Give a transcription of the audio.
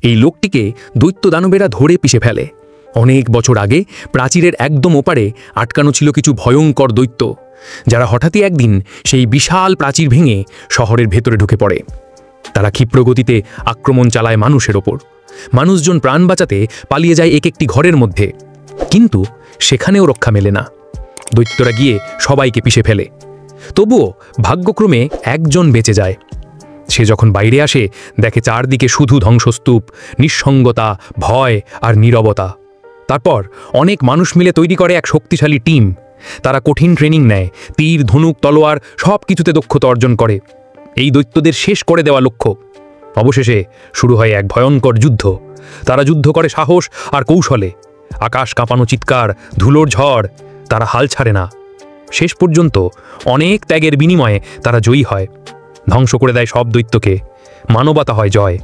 এই লোকটিকে দৈত্য দানবেরা ধরে পিষে ফেলে। অনেক বছর আগে প্রাচীরের একদম ওপারে আটকানো ছিল কিছু ভয়ঙ্কর দৈত্য, যারা হঠাৎই একদিন সেই বিশাল প্রাচীর ভেঙে শহরের ভেতরে ঢুকে পড়ে। তারা ক্ষিপ্রগতিতে আক্রমণ চালায় মানুষের ওপর। মানুষজন প্রাণ বাঁচাতে পালিয়ে যায় এক একটি ঘরের মধ্যে, কিন্তু সেখানেও রক্ষা মেলে না। দৈত্যরা গিয়ে সবাইকে পিষে ফেলে। তবুও ভাগ্যক্রমে একজন বেঁচে যায়। সে যখন বাইরে আসে, দেখে চারদিকে শুধু ধ্বংসস্তূপ, নিঃসঙ্গতা, ভয় আর নীরবতা। তারপর অনেক মানুষ মিলে তৈরি করে এক শক্তিশালী টিম। তারা কঠিন ট্রেনিং নেয়, তীর, ধনুক, তলোয়ার সব কিছুতে দক্ষতা অর্জন করে। এই দৈত্যদের শেষ করে দেওয়া লক্ষ্য। অবশেষে শুরু হয় এক ভয়ঙ্কর যুদ্ধ। তারা যুদ্ধ করে সাহস আর কৌশলে। আকাশ কাঁপানো চিৎকার, ধুলোর ঝড়, তারা হাল ছাড়ে না। শেষ পর্যন্ত অনেক ত্যাগের বিনিময়ে তারা জয়ী হয়, ধ্বংস করে দেয় সব দৈত্যকে। মানবতা হয় জয়।